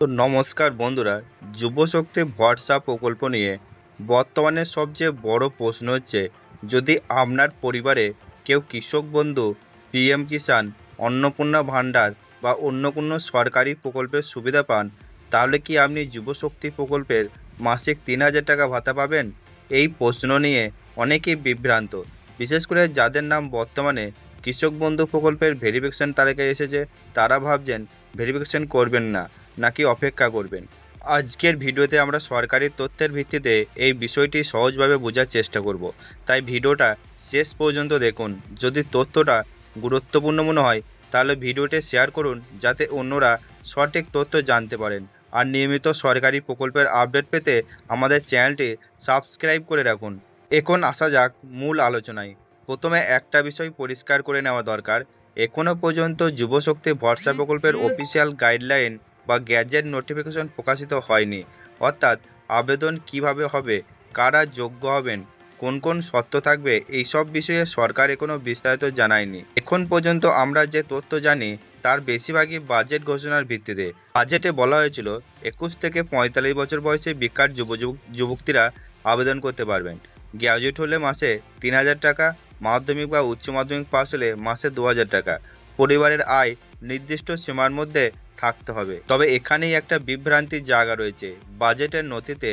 তো নমস্কার বন্ধুরা, যুবশক্তি ভরসা প্রকল্প নিয়ে বর্তমানে সবচেয়ে বড় প্রশ্ন হচ্ছে, যদি আপনার পরিবারে কেউ কৃষক বন্ধু, পিএম কিষাণ, অন্নপূর্ণা ভাণ্ডার বা অন্য কোনো সরকারি প্রকল্পের সুবিধা পান, তাহলে কি আপনি যুবশক্তি প্রকল্পের মাসিক ৩,০০০ টাকা ভাতা পাবেন? এই প্রশ্ন নিয়ে অনেকেই বিভ্রান্ত, বিশেষ করে যাদের নাম বর্তমানে কৃষক বন্ধু প্রকল্পের ভেরিফিকেশন তালিকায় এসেছে। তারা ভাবছেন ভেরিফিকেশন করবেন না, নাকি অপেক্ষা করবেন। আজকের ভিডিওতে আমরা সরকারি তথ্যের ভিত্তিতে এই বিষয়টি সহজভাবে বোঝার চেষ্টা করব, তাই ভিডিওটা শেষ পর্যন্ত দেখুন। যদি তথ্যটা গুরুত্বপূর্ণ মনে হয় তাহলে ভিডিওটি শেয়ার করুন, যাতে অন্যরা সঠিক তথ্য জানতে পারেন। আর নিয়মিত সরকারি প্রকল্পের আপডেট পেতে আমাদের চ্যানেলটি সাবস্ক্রাইব করে রাখুন। এখন আসা যাক মূল আলোচনায়। প্রথমে একটা বিষয় পরিষ্কার করে নেওয়া দরকার, এখনো পর্যন্ত যুবশক্তি ভরসা প্রকল্পের অফিসিয়াল গাইডলাইন বা গ্যাজেট নোটিফিকেশন প্রকাশিত হয়নি। অর্থাৎ আবেদন কিভাবে হবে, কারা যোগ্য হবেন, কোন কোন শর্ত থাকবে, এইসব বিষয়ে সরকার এখনো বিস্তারিত জানায়নি। এখন পর্যন্ত আমরা যে তথ্য জানি তার বেশিরভাগই বাজেট ঘোষণার ভিত্তিতে। বাজেটে বলা হয়েছিল 21 থেকে 45 বছর বয়সী বেকার যুবকরা আবেদন করতে পারবেন। গ্র্যাজুয়েট হলে মাসে ৩,০০০ টাকা, মাধ্যমিক বা উচ্চ মাধ্যমিক পাস হলে মাসে ২,০০০ টাকা। পরিবারের আয় নির্দিষ্ট সীমার মধ্যে থাকতে হবে। তবে এখানেই একটা বিভ্রান্তির জায়গা রয়েছে। বাজেটের নথিতে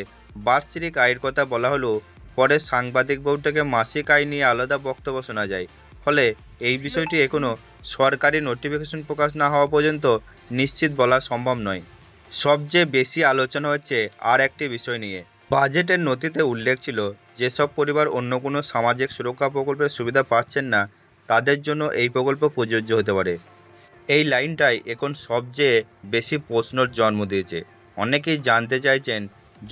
বার্ষিক আয়ের কথা বলা হলো, পরে সাংবাদিক বৈঠকে মাসিক আয় নিয়ে আলাদা বক্তব্য শোনা যায়। ফলে এই বিষয়টি এখনো সরকারি নোটিফিকেশন প্রকাশ না হওয়া পর্যন্ত নিশ্চিত বলা সম্ভব নয়। সবচেয়ে বেশি আলোচনা হচ্ছে আর একটি বিষয় নিয়ে। বাজেটের নথিতে উল্লেখ ছিল, যেসব পরিবার অন্য কোনো সামাজিক সুরক্ষা প্রকল্পের সুবিধা পাচ্ছেন না তাদের জন্য এই প্রকল্প প্রযোজ্য হতে পারে। এই লাইনটাই এখন সবচেয়ে বেশি প্রশ্নের জন্ম দিয়েছে। অনেকেই জানতে চাইছেন,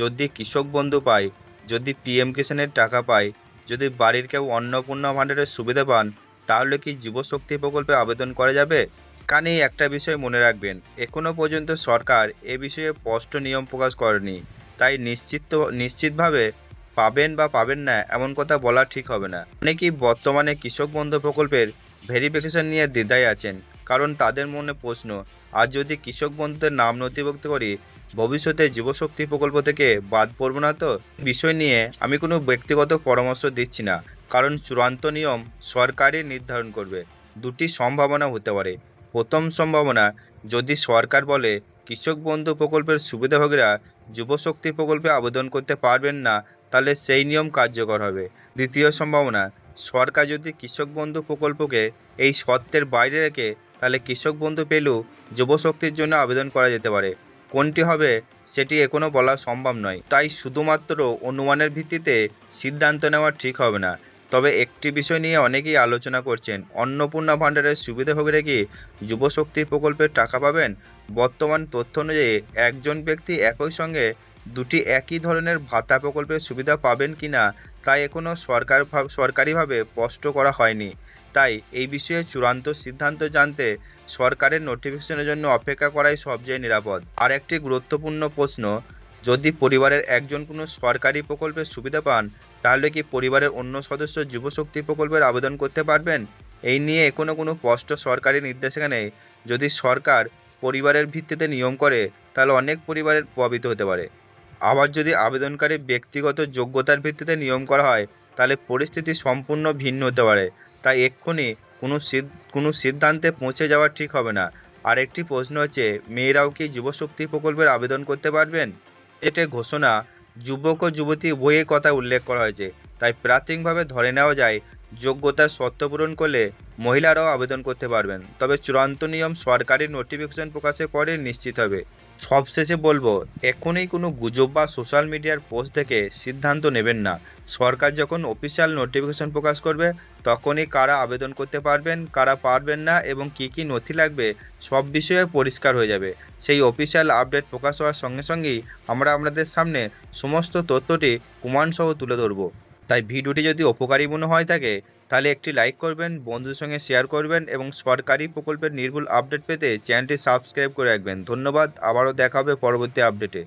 যদি কৃষক বন্ধু পায়, যদি পিএম কিষাণের টাকা পায়, যদি বাড়ির কেউ অন্নপূর্ণা ভাণ্ডারের সুবিধা পান, তাহলে কি যুবশক্তি প্রকল্পে আবেদন করা যাবে? কানেই একটা বিষয় মনে রাখবেন, এখনো পর্যন্ত সরকার এ বিষয়ে স্পষ্ট নিয়ম প্রকাশ করেনি। তাই নিশ্চিতভাবে পাবেন বা পাবেন না এমন কথা বলা ঠিক হবে না। অনেকেই বর্তমানে কৃষক বন্ধু প্রকল্পের ভেরিফিকেশন নিয়ে দ্বিধায় আছেন, কারণ তাদের মনে প্রশ্ন, আজ যদি কৃষক বন্ধুদের নাম নথিভুক্ত করি, ভবিষ্যতে যুবশক্তি প্রকল্প থেকে বাদ পড়ব না তো? বিষয় নিয়ে আমি কোনো ব্যক্তিগত পরামর্শ দিচ্ছি না, কারণ চূড়ান্ত নিয়ম সরকারই নির্ধারণ করবে। দুটি সম্ভাবনা হতে পারে। প্রথম সম্ভাবনা, যদি সরকার বলে কৃষক বন্ধু প্রকল্পের সুবিধাভোগীরা যুবশক্তি প্রকল্পে আবেদন করতে পারবেন না, তাহলে সেই নিয়ম কার্যকর হবে। দ্বিতীয় সম্ভাবনা, সরকার যদি কৃষক বন্ধু প্রকল্পকে এই শর্তের বাইরে রেখে তাহলে কৃষক বন্ধু পেলেও যুবশক্তির জন্য আবেদন করা যেতে পারে। কোনটি হবে সেটি এখনো বলা সম্ভব নয়, তাই শুধুমাত্র অনুমানের ভিত্তিতে সিদ্ধান্ত নেওয়া ঠিক হবে না। তবে একটি বিষয় নিয়ে অনেকেই আলোচনা করছেন, অন্নপূর্ণা ভাণ্ডারের সুবিধাভোগীরা কি যুবশক্তি প্রকল্পের টাকা পাবেন? বর্তমান তথ্য অনুযায়ী একজন ব্যক্তি একই সঙ্গে দুটি একই ধরনের ভাতা প্রকল্পের সুবিধা পাবেন কিনা তা এখনও সরকারিভাবে স্পষ্ট করা হয়নি। তাই এই বিষয়ে চূড়ান্ত সিদ্ধান্ত জানতে সরকারের নোটিফিকেশনের জন্য অপেক্ষা করাই সবচেয়ে নিরাপদ। আর একটি গুরুত্বপূর্ণ প্রশ্ন, যদি পরিবারের একজন কোনো সরকারি প্রকল্পের সুবিধা পান, তাহলে কি পরিবারের অন্য সদস্য যুবশক্তি প্রকল্পের আবেদন করতে পারবেন? এই নিয়ে এখনও কোনো স্পষ্ট সরকারি নির্দেশিকা নেই। যদি সরকার পরিবারের ভিত্তিতে নিয়ম করে, তাহলে অনেক পরিবারের প্রভাবিত হতে পারে। আবার যদি আবেদনকারী ব্যক্তিগত যোগ্যতার ভিত্তিতে নিয়ম করা হয়, তাহলে পরিস্থিতি সম্পূর্ণ ভিন্ন হতে পারে। তাই এক্ষুনি কোনো সিদ্ধান্তে পৌঁছে যাওয়া ঠিক হবে না। আর একটি প্রশ্ন হচ্ছে, মেয়েরাও কি যুবশক্তি প্রকল্পের আবেদন করতে পারবেন? এতে ঘোষণা যুবক ও যুবতী উভয়ের কথা উল্লেখ করা হয়েছে। তাই প্রাথমিকভাবে ধরে নেওয়া যায়, যোগ্যতার শর্ত পূরণ করলে মহিলারাও আবেদন করতে পারবেন। তবে চূড়ান্ত নিয়ম সরকারি নোটিফিকেশন প্রকাশের পরে নিশ্চিত হবে। সবশেষে বলবো, এখনই কোনো গুজব বা সোশ্যাল মিডিয়ার পোস্ট থেকে সিদ্ধান্ত নেবেন না। সরকার যখন অফিসিয়াল নোটিফিকেশন প্রকাশ করবে, তখনই কারা আবেদন করতে পারবেন, কারা পারবেন না এবং কী কী নথি লাগবে সব বিষয়ে পরিষ্কার হয়ে যাবে। সেই অফিসিয়াল আপডেট প্রকাশ হওয়ার সঙ্গে সঙ্গেই আমরা আপনাদের সামনে সমস্ত তথ্যটি প্রমাণসহ তুলে ধরব। তাই ভিডিওটি যদি উপকারী মনে হয় থাকে, তাহলে একটি লাইক করবেন, বন্ধুদের সঙ্গে শেয়ার করবেন এবং সরকারি প্রকল্পের নির্ভুল আপডেট পেতে চ্যানেলটি সাবস্ক্রাইব করে রাখবেন। ধন্যবাদ, আবারও দেখা হবে পরবর্তী আপডেটে।